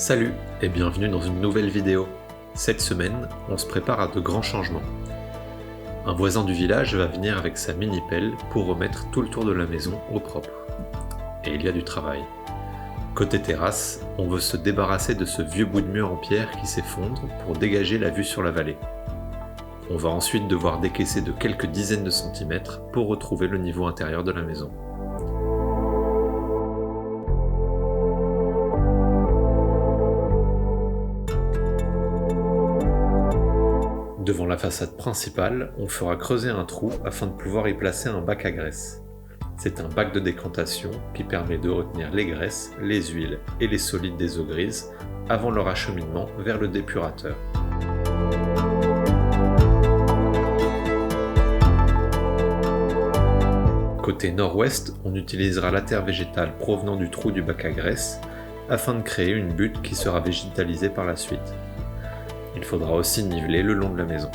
Salut et bienvenue dans une nouvelle vidéo. Cette semaine, on se prépare à de grands changements. Un voisin du village va venir avec sa mini-pelle pour remettre tout le tour de la maison au propre. Et il y a du travail. Côté terrasse, on veut se débarrasser de ce vieux bout de mur en pierre qui s'effondre pour dégager la vue sur la vallée. On va ensuite devoir décaisser de quelques dizaines de centimètres pour retrouver le niveau intérieur de la maison. Devant la façade principale, on fera creuser un trou afin de pouvoir y placer un bac à graisse. C'est un bac de décantation qui permet de retenir les graisses, les huiles et les solides des eaux grises avant leur acheminement vers le dépurateur. Côté nord-ouest, on utilisera la terre végétale provenant du trou du bac à graisse afin de créer une butte qui sera végétalisée par la suite. Il faudra aussi niveler le long de la maison.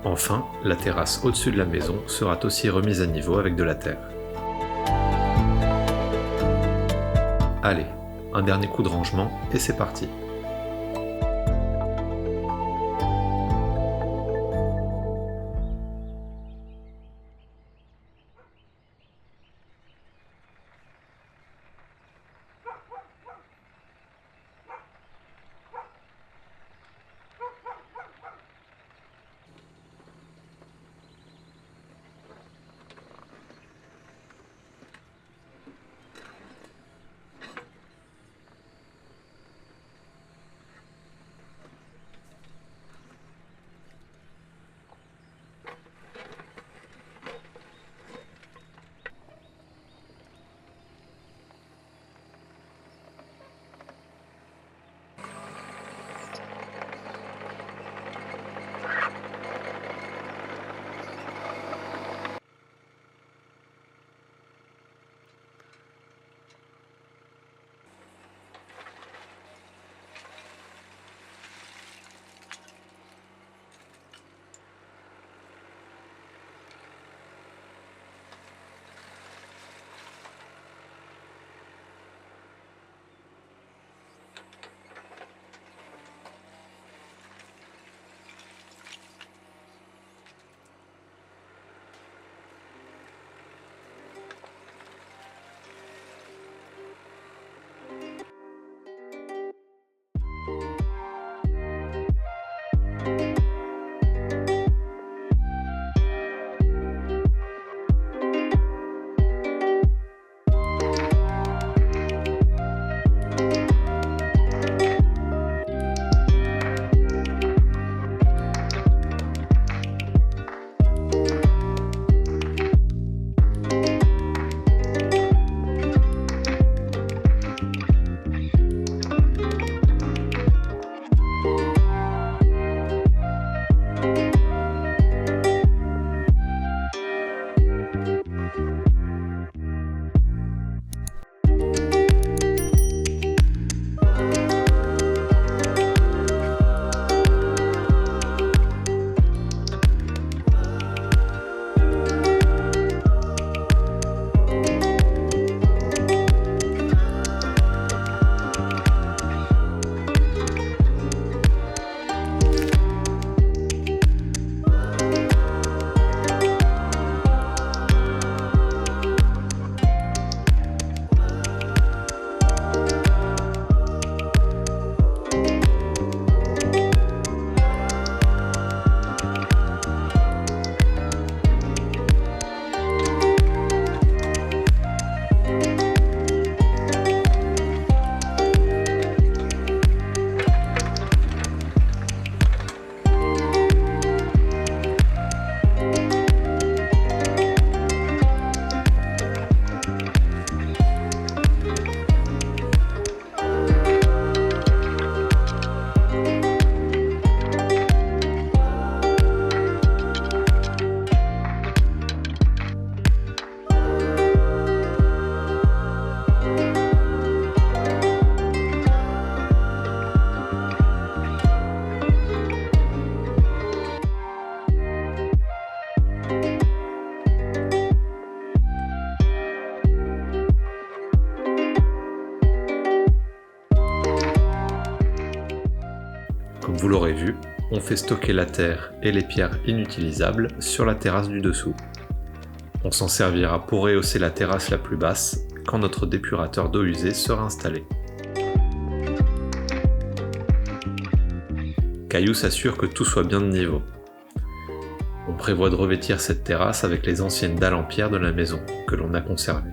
Enfin, la terrasse au-dessus de la maison sera aussi remise à niveau avec de la terre. Allez, un dernier coup de rangement et c'est parti. Comme vous l'aurez vu, on fait stocker la terre et les pierres inutilisables sur la terrasse du dessous. On s'en servira pour rehausser la terrasse la plus basse quand notre dépurateur d'eau usée sera installé. Caillou s'assure que tout soit bien de niveau. On prévoit de revêtir cette terrasse avec les anciennes dalles en pierre de la maison, que l'on a conservées.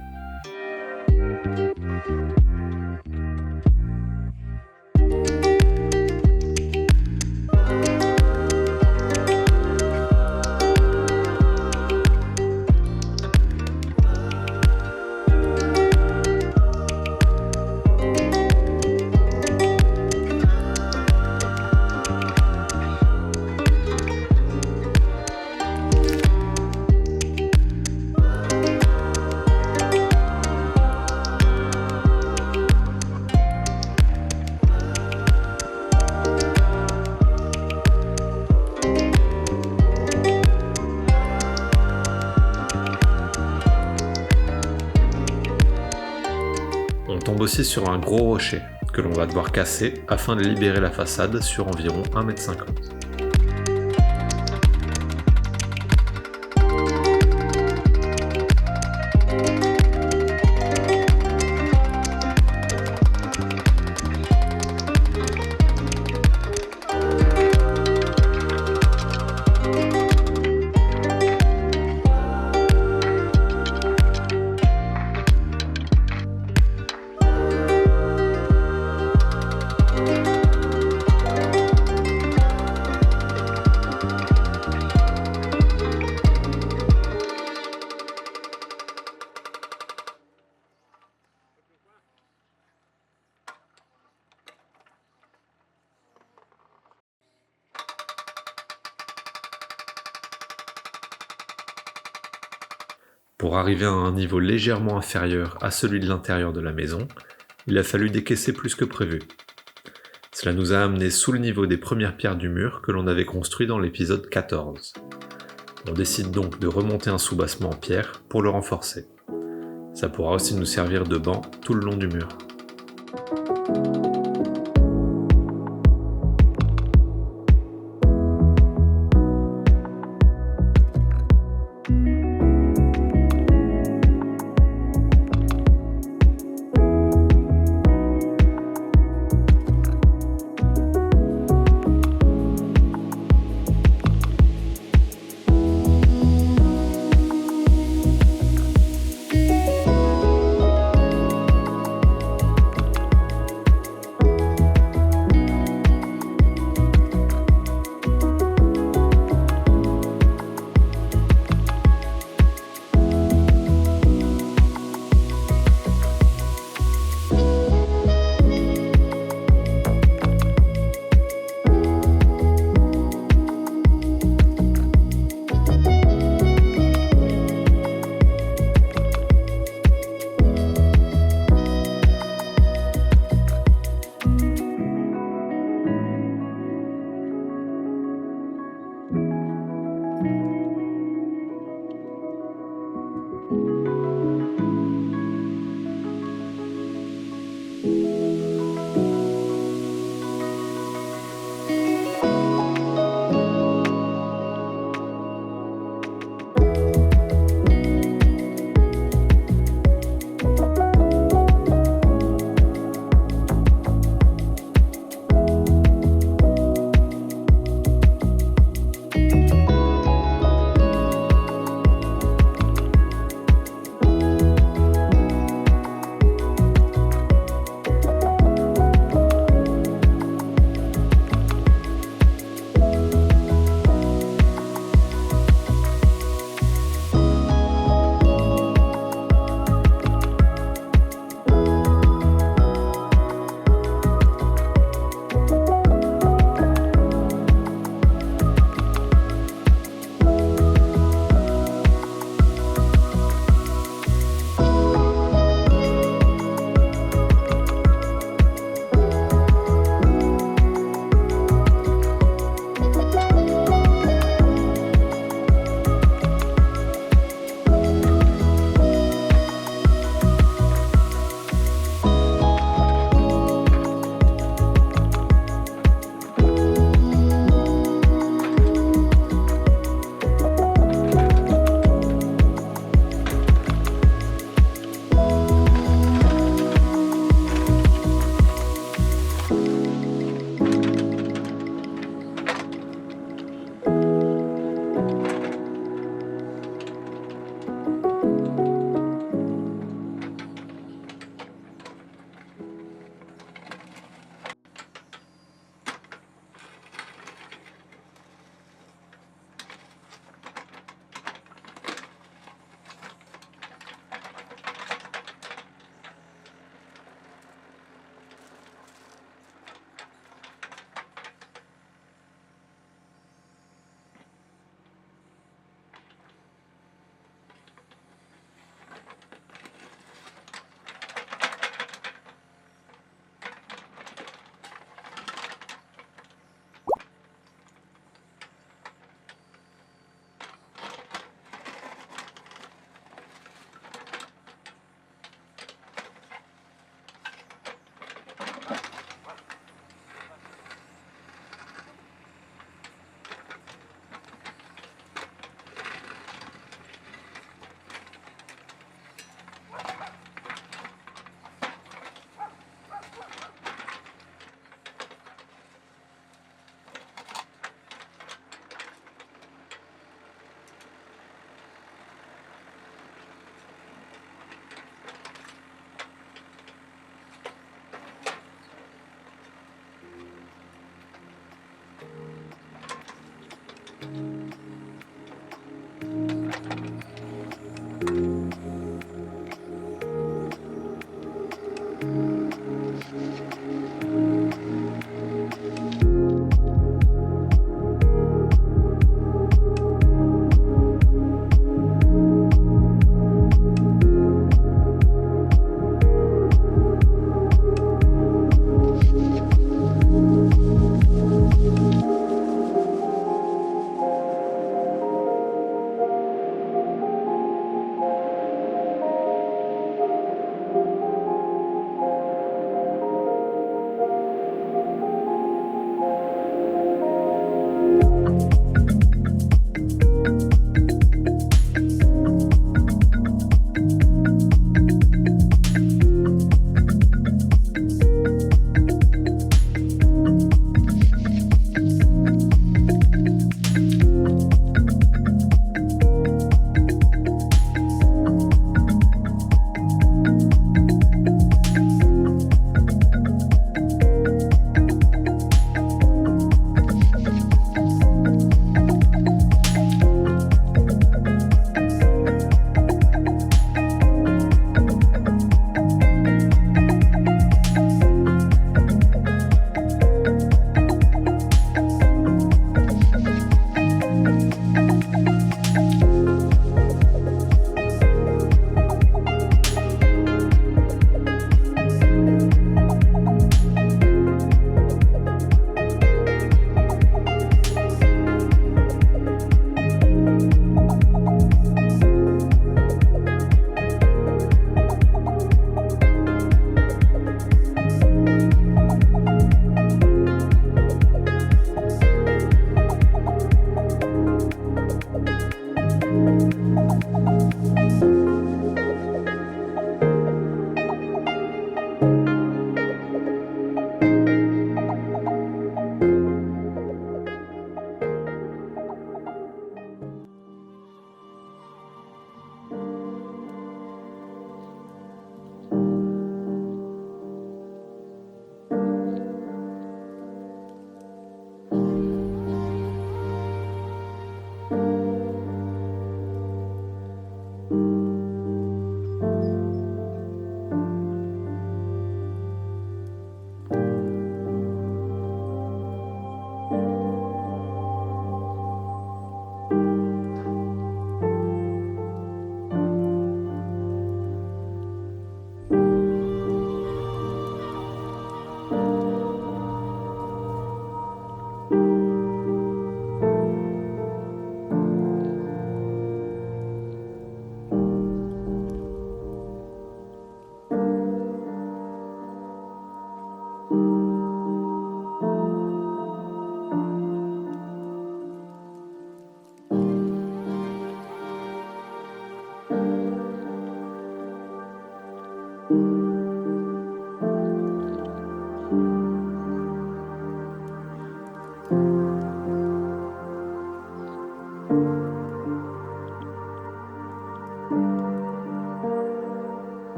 On tombe aussi sur un gros rocher que l'on va devoir casser afin de libérer la façade sur environ 1,50 m. Pour arriver à un niveau légèrement inférieur à celui de l'intérieur de la maison, il a fallu décaisser plus que prévu. Cela nous a amené sous le niveau des premières pierres du mur que l'on avait construit dans l'épisode 14. On décide donc de remonter un soubassement en pierre pour le renforcer. Ça pourra aussi nous servir de banc tout le long du mur.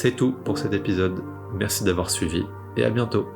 C'est tout pour cet épisode. Merci d'avoir suivi et à bientôt.